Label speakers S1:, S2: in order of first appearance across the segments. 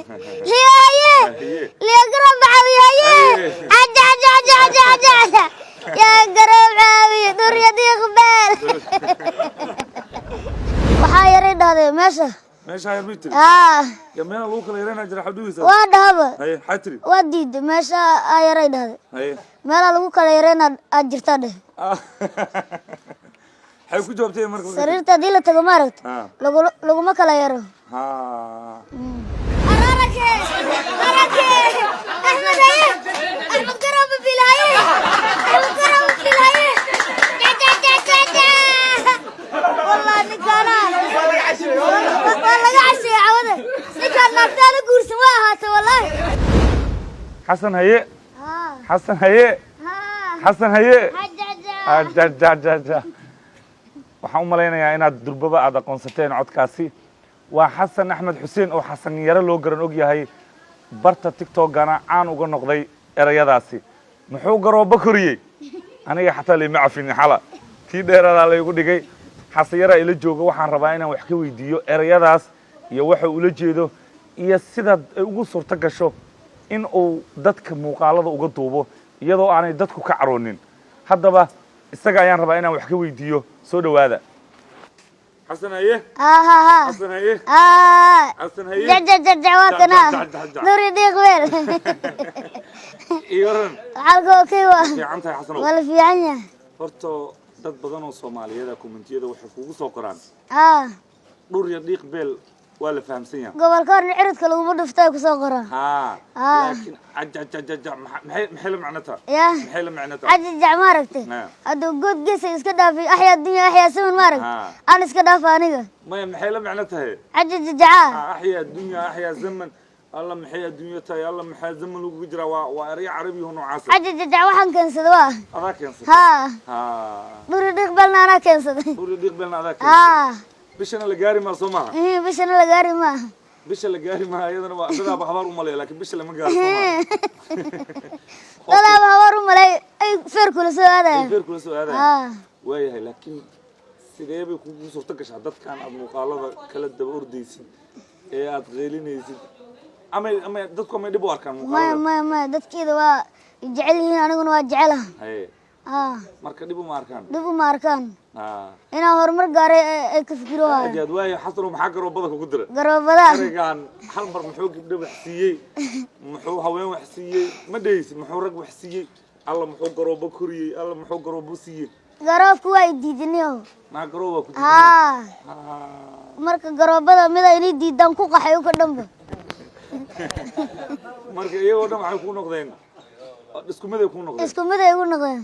S1: ليه قرب عوي عجا يا قرب عوي دور يدي غبال وحايرين هذا
S2: ماشي هاي المتر يا مين لوك اللي يرينا جرح حدوث
S1: وادهب
S2: هاي حتري
S1: وديد ماشي هايرين هذا
S2: هاي
S1: مين لوك اللي يرينا أجرتاده
S2: حي ku joogtay markaa
S1: sariirta hadii la tago maaragt laguma kala yaro أحمد قرب بلاي والله نكانا والله عشي عوده نكان نفتال قرص ما هات والله
S2: حسن هي حسن هي حسن هي جا waxaan u malaynayaa inaad durbaba aad aqoonsateen codkaasi waa xasan axmed xuseen oo xasan yaro loo garan og yahay barta tiktokana caan uga noqday erayadaasi muxuu garoobo koriyey aniga xataa lima cafin xala tii dheeraada la igu dhigay xasan yara ila jooga waxaan rabaa inaan wax ka weydiiyo erayadaas iyo waxa uu la jeedo iyo sida ay ugu suurta gasho in uu dadka muuqaalada uga duubo iyadoo aanay dadku ka caroonin haddaba isaga ayaan rabaa inaan wax ka weydiiyo soo dhawaada حسن هيه حسن هيه حسن هيه
S1: جواكنا نوري دي غوير
S2: يورن
S1: حالكو كيوا
S2: في عنتها حسن
S1: ولا في عنيا
S2: horto dad badan oo Soomaaliyeed commentiyada waxay kugu soo qoraan dhur iyo dhiiq beel waa la fahamsan yahay
S1: gobolka ciridka lagu dhuftay ku soo qoran
S2: laakiin maxay la macnata maxay la macnata
S1: ajja ma aragtay haduu good geesay iska dhaafay ahya dunya ahya saman ma arag aan iska dhaafay aniga maxay
S2: la macnata
S1: ajja
S2: ahya dunya ahya zaman الله محي الدنيا تاي الله محي الزمن لو جرا واري عربي هو نوعاس
S1: عجج waxaan keensaday waa
S2: adaa keensaday
S1: duri dhiqbalna ana keensaday
S2: duri dhiqbalna adaa keensaday bishana la gaari ma soo maaha
S1: bishana la gaari ma
S2: bisha la gaari ma ayadana waa dada baxbar u malay laakiin bisha lama gaaro soo
S1: dada baxbar u malay ay feer kula soo aadaan
S2: feer kula soo aadaan waayahay laakiin sidee bay kugu suurta gashaa dadkan aad muuqaalada kala daba ordaysid ee aad qeylinaysid ama dadku ma dib u arkaan muuqaalada
S1: ma dadkeeda waa jecel yihiin aniguna waa jecelahay
S2: marka dib
S1: uma arkaan inaan horumar gaaray ay ka fikiro
S2: aad waayo xasan maxaa garoobada kugu diray
S1: garoobada
S2: arigan hal mar muxuu gabdho wax siiyey muxuu haween wax siiyey ma dhaysi muxuu rag wax siiyey alla muxuu garoobo koriyey alla muxuu garoobo siiyey
S1: garoobku waa diidinayo
S2: ma garoobo ku diiday
S1: marka garoobada mid ay diidan ku qaxay u ka dhanba
S2: marka iyagoo dhan waxay ku noqdeen isku mid ay
S1: ku noqdeen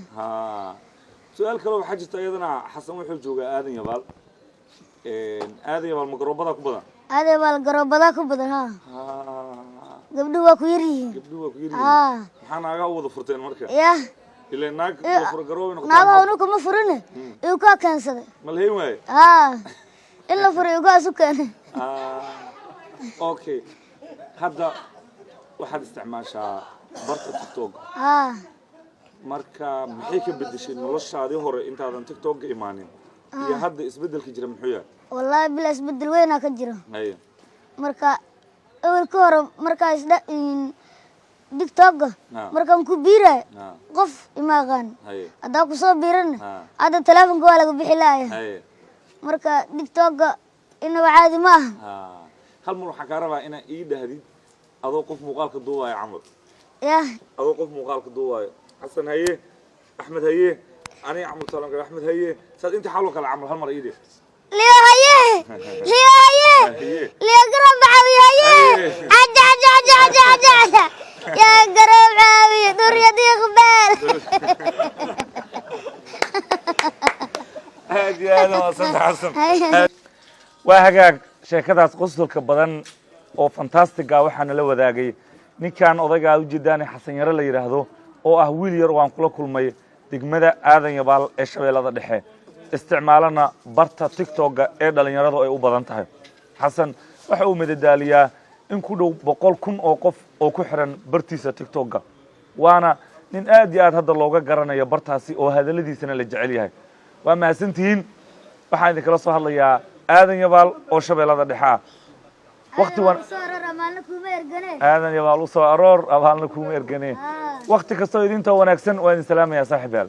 S2: su'aal kale waxa jirta iyadana xasan wuxuu joogaa aadan yabaal ma garoobada ku badan
S1: aadan yabaal garoobada ku badan gabdhuhu waa ku yar yihiin
S2: maxaa naaga wada furteen marka ilaa naag fur garoob noqotay
S1: naaga uu kuma furine uu ka keensaday
S2: malhay waay
S1: illa furay uga soo keenay
S2: okay hadda waxaad isticmaashaa barta TikTok marka maxay ka bedeshay noloshaadii hore intaadan TikTok imaanin iyo hadda isbedelka jira muxuu yahay
S1: wallahi bil isbedel weyn ka jira marka awalka hore marka isda TikTok markaan ku biiray qof imaqaan hada ku soo biiran hada telefoonka waa laga bixi lahayd marka TikTok ina caadi ma
S2: hal mar waxa ka rabaa ina ii dhahdid adoo qof muuqaalka duubaya camal adoo qof muuqaalka duubaya حسن هيه احمد هيه انا عمرو سلام احمد هيه صاد انت حالو كلا عمل هالمره ايدي
S1: ليه هيه ليه قرب عوي هيه عجا يا قرب عوي دور يدي غبال
S2: هذا وصلت حسن وهاجاك sheekadaas qosolka badan oo fantastic ah waxaan la wadaagay ninkan odayga u jeedaan xasan yare la yiraahdo oo ah wiil yar oo aan kula kulmay degmada aadan yabaal ee shabeellada dhexe isticmaalana barta TikTok ee dhalinyaradu ay u badan tahay xasan waxa uu madadaaliyaa in ku dhow 100,000 oo qof oo ku xiran bartiisa TikTok waana nin aad iyo aad hadda looga garanayo bartaasi oo hadaladiisana la jecel yahay waa mahadsantihiin waxaan idin kala soo hadlayaa aadan yabaal oo shabeellada dhexe وقت وان هذا يبقى لو سو أرور أبغى لكم إرجاني وقت كستو يدين تو ونكسن وين سلام يا صاحبي